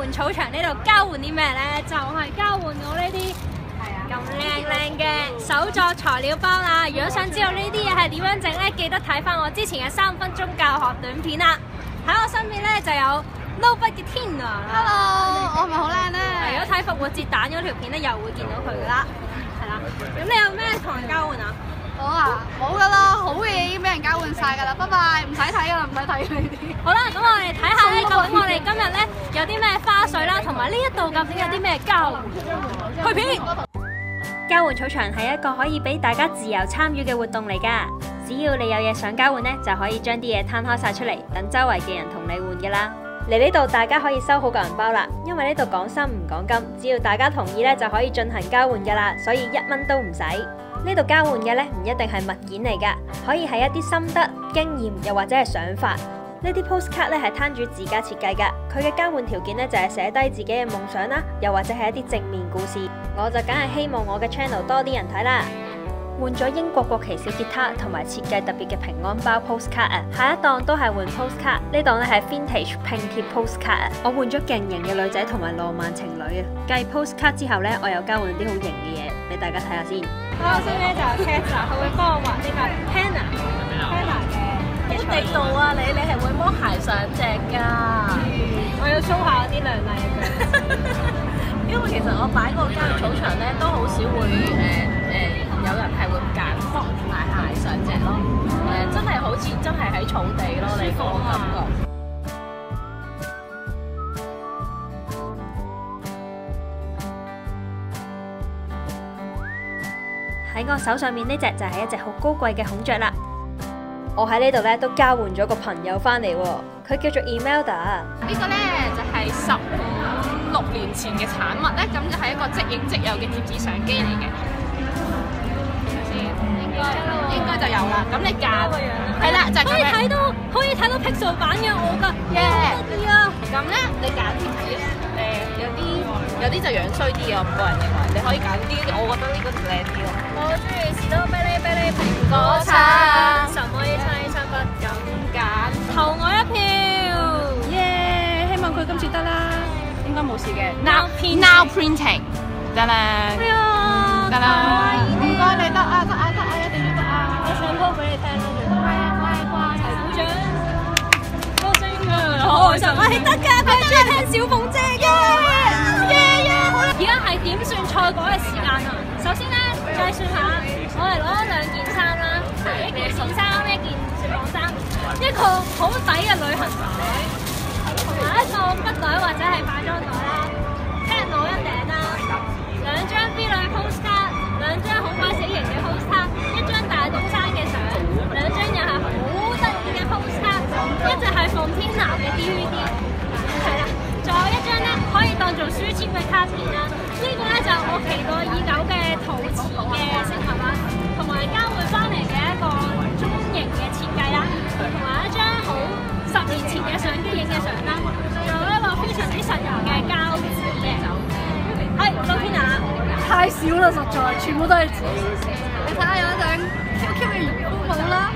換草場呢度交換啲咩咧？就係交換我呢啲咁靚嘅手作材料包啦！如果想知道呢啲嘢係點樣整咧，記得睇翻我之前嘅3分鐘教學短片啦。喺我身邊咧就有 Nobody 嘅 Tina。Hello， 我係咪好靚咧？如果睇復活節蛋嗰條片咧，又會見到佢噶啦。係啦，咁你有咩同人交換啊？我啊，冇噶啦，好嘅已經俾人交換晒噶啦，拜拜，唔使睇噶啦，唔使睇呢啲。好啦，咁我哋睇下咧，究竟我哋今日咧有啲咩花絮啦，同埋呢一度究竟有啲咩交換？去片。交換草場係一個可以俾大家自由參與嘅活動嚟㗎。只要你有嘢想交換呢，就可以將啲嘢攤開晒出嚟，等周圍嘅人同你換㗎啦。嚟呢度大家可以收好個銀包啦，因為呢度講心唔講金，只要大家同意呢，就可以進行交換㗎啦，所以1蚊都唔使。呢度交換嘅呢，唔一定係物件嚟㗎，可以係一啲心得、經驗，又或者係想法。呢啲 postcard 咧係攤主自家設計㗎，佢嘅交換條件咧就係寫低自己嘅夢想啦，又或者係一啲正面故事。我就梗係希望我嘅 channel 多啲人睇啦。換咗英國國旗小吉他同埋設計特別嘅平安包 postcard 啊，下一檔都係換 postcard，呢檔咧係 vintage 拼貼 postcard 啊。我換咗勁型嘅女仔同埋浪漫情侶啊。繼 postcard 之後咧，我又交換啲好型嘅嘢俾大家睇下先。我先咧就 Cat 啊，佢會幫我畫呢個 Hannah 嘅。好地道啊！你係會摸鞋上隻㗎。我要 show 下啲亮麗嘅因為其實我擺個交易草場咧，都好少會有人係會揀摸埋鞋上隻咯。真係好似真係喺草地咯，你個感覺。喺我手上面呢隻就係一隻好高貴嘅孔雀啦。我喺呢度咧都交換咗個朋友翻嚟喎，佢叫做 Emelda。呢個咧就係15-16年前嘅產物咧，咁就係一個即影即有嘅貼紙相機嚟嘅。先應該就有啦。咁你揀係啦，就可以睇到 Pixel 版嘅我㗎，得意啊！咁咧你揀貼紙有啲就樣衰啲啊，我個人認為你可以揀啲，我覺得呢個靚啲咯。我中意士多啤梨蘋果橙，什麼一餐不敢揀，投我一票，耶！希望佢今次得啦，應該冇事嘅。Now printing 得啦，得啦，唔該你得啊，一定要得啊！我唱歌俾你聽啦，係啊，乖，齊鼓掌，歌聲啊，開心啊，係得㗎，佢中意聽小鳳姐嘅。而家係點算賽果嘅時間啊！首先咧，計算下，我哋攞咗2件衫啦，一件線衫，一件雪紡衫，一個好抵嘅旅行袋，同埋一個筆袋或者係化妝袋啦，聽日攞一頂啦，2張 B 女 postcard， 2張好鬼死型嘅 postcard， 一張大東山嘅相，2張又係好得意嘅 postcard， 一隻係馮天南嘅 DVD， 係啦。仲有一張咧，可以當做書籤嘅卡片啦。呢個咧就我期待已久嘅陶瓷嘅飾物啦，同埋交換翻嚟嘅一個中型嘅設計啦，同埋一張好10年前嘅相機影嘅相啦，仲有一個非常之實用嘅膠紙嘅。係，到邊啊？太少啦，實在全部都係紙。你睇下有一頂 Q 嘅魚膚帽啦。